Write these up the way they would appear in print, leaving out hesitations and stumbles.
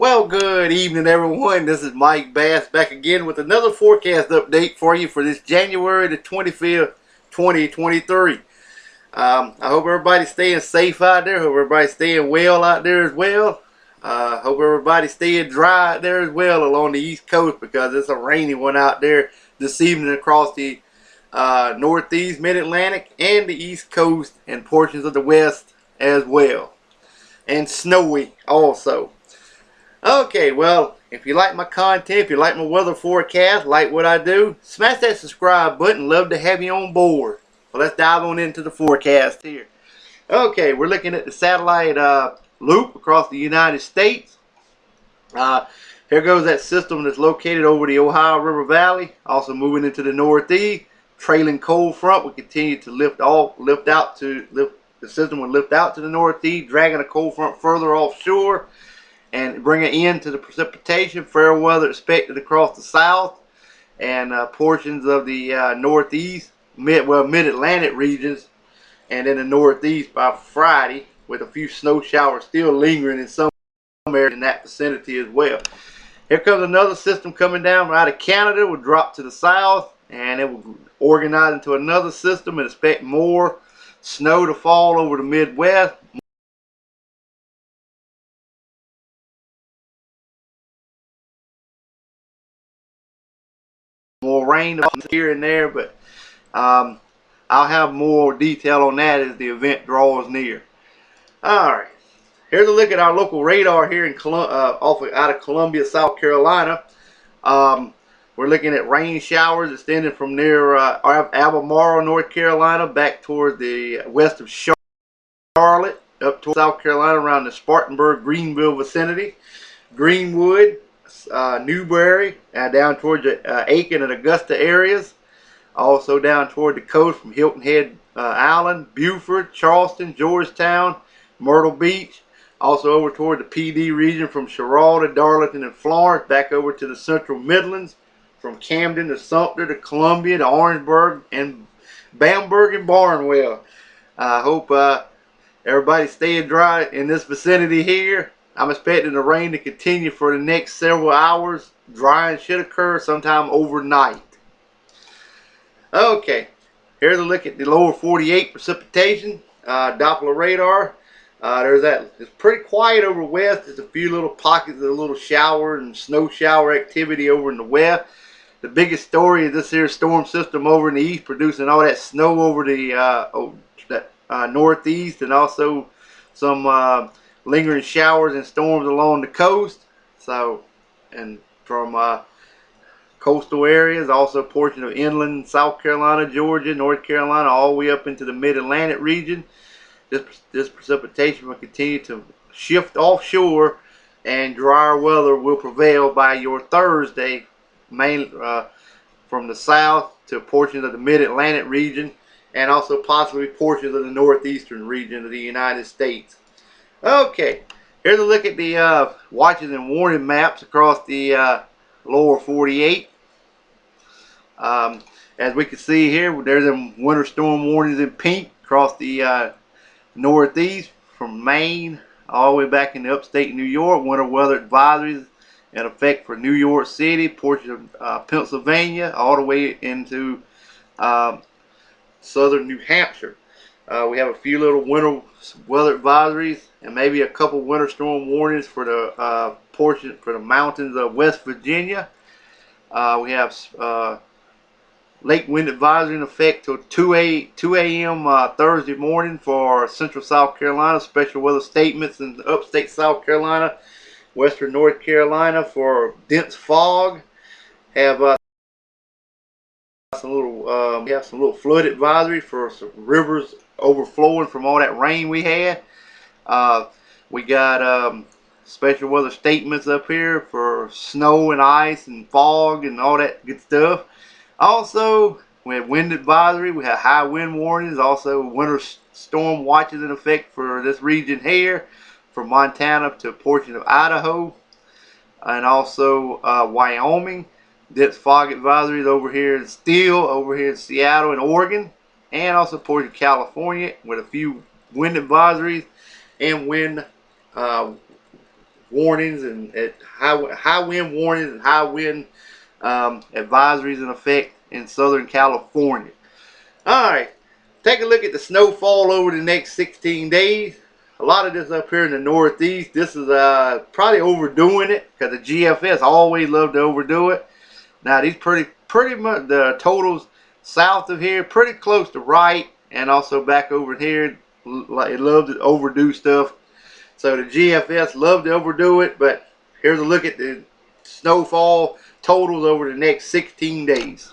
Well, good evening, everyone. This is Mike Bass back again with another forecast update for you for this January the 25th, 2023. I hope everybody's staying safe out there. Hope everybody's staying well out there as well. Hope everybody's staying dry out there as well along the East Coast, because it's a rainy one out there this evening across the Northeast, Mid-Atlantic, and the East Coast, and portions of the West as well. And snowy also. Okay, well, if you like my content, if you like my weather forecast, like what I do, smash that subscribe button. Love to have you on board. Well, let's dive on into the forecast here. Okay, we're looking at the satellite loop across the United States. Here goes that system that's located over the Ohio River Valley, also moving into the Northeast. Trailing cold front will continue to the system will lift out to the Northeast, dragging a cold front further offshore and bring an end to the precipitation. Fair weather expected across the south and portions of the Northeast, Mid-Atlantic regions, and in the Northeast by Friday, with a few snow showers still lingering in some areas in that vicinity as well. Here comes another system coming down out of Canada. Will drop to the south, and it will organize into another system and expect more snow to fall over the Midwest. More rain here and there, but I'll have more detail on that as the event draws near. Alright, here's a look at our local radar here in out of Columbia, South Carolina. We're looking at rain showers extending from near Albemarle, North Carolina, back toward the west of Charlotte, up to South Carolina around the Spartanburg, Greenville vicinity. Greenwood, Newberry, down towards the Aiken and Augusta areas. Also down toward the coast from Hilton Head Island, Beaufort, Charleston, Georgetown, Myrtle Beach. Also over toward the PD region from Sherrall to Darlington and Florence, back over to the Central Midlands, from Camden to Sumter to Columbia to Orangeburg and Bamberg and Barnwell. I hope everybody's staying dry in this vicinity here. I'm expecting the rain to continue for the next several hours. Drying should occur sometime overnight. Okay, here's a look at the lower 48 precipitation. Doppler radar. It's pretty quiet over west. There's a few little pockets of a little shower and snow shower activity over in the west. The biggest story is this here storm system over in the east producing all that snow over the northeast, and also some lingering showers and storms along the coast. So, and from coastal areas, also a portion of inland South Carolina, Georgia, North Carolina, all the way up into the Mid-Atlantic region. This precipitation will continue to shift offshore, and drier weather will prevail by your Thursday, mainly from the south to portions of the Mid-Atlantic region, and also possibly portions of the northeastern region of the United States. Okay, here's a look at the watches and warning maps across the lower 48. As we can see here, there's them winter storm warnings in pink across the northeast from Maine all the way back into upstate New York. Winter weather advisories in effect for New York City, portions of Pennsylvania, all the way into southern New Hampshire. We have a few little winter weather advisories and maybe a couple winter storm warnings for the for the mountains of West Virginia. We have lake wind advisory in effect till 2 a.m. Thursday morning for Central South Carolina. Special weather statements in upstate South Carolina, Western North Carolina for dense fog. Have we have some little flood advisory for some rivers overflowing from all that rain we had. We got special weather statements up here for snow and ice and fog and all that good stuff. Also, we have wind advisory. We have high wind warnings. Also, winter storm watches in effect for this region here, from Montana to a portion of Idaho, and also Wyoming. Dense fog advisories over here in Seattle and Oregon, and also portion of California, with a few wind advisories and wind warnings and high wind warnings and high wind advisories in effect in Southern California. All right, take a look at the snowfall over the next 16 days. A lot of this up here in the Northeast. This is probably overdoing it because the GFS always love to overdo it. Now these pretty much the totals south of here, pretty close to right, and also back over here, it loves to overdo stuff. So the GFS love to overdo it, but here's a look at the snowfall totals over the next 16 days.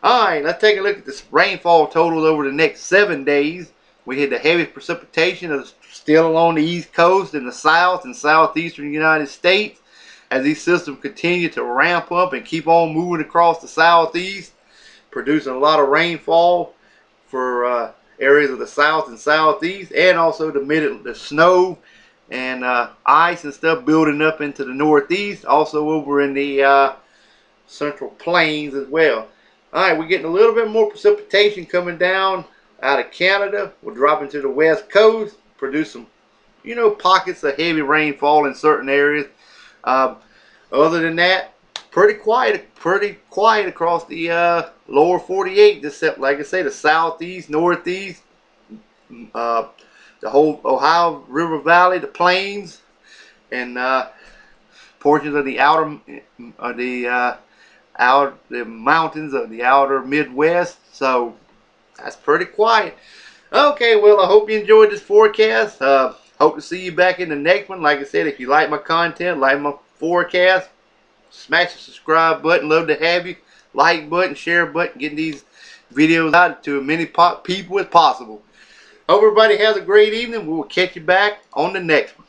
Alright, let's take a look at the rainfall totals over the next 7 days. We had the heaviest precipitation is still along the east coast in the south and southeastern United States as these systems continue to ramp up and keep on moving across the southeast, producing a lot of rainfall for areas of the south and southeast, and also the snow and ice and stuff building up into the northeast, also over in the central plains as well. Alright, we're getting a little bit more precipitation coming down out of Canada. We're dropping to the west coast, produce some, pockets of heavy rainfall in certain areas. Other than that, pretty quiet across the lower 48, except, like I say, the southeast, northeast, the whole Ohio River Valley, the plains, and portions of the the mountains of the outer Midwest. So that's pretty quiet. Okay, well, I hope you enjoyed this forecast. Hope to see you back in the next one. Like I said, if you like my content, like my forecast, smash the subscribe button. Love to have you. Like button, share button, getting these videos out to as many people as possible. Hope everybody has a great evening. We will catch you back on the next one.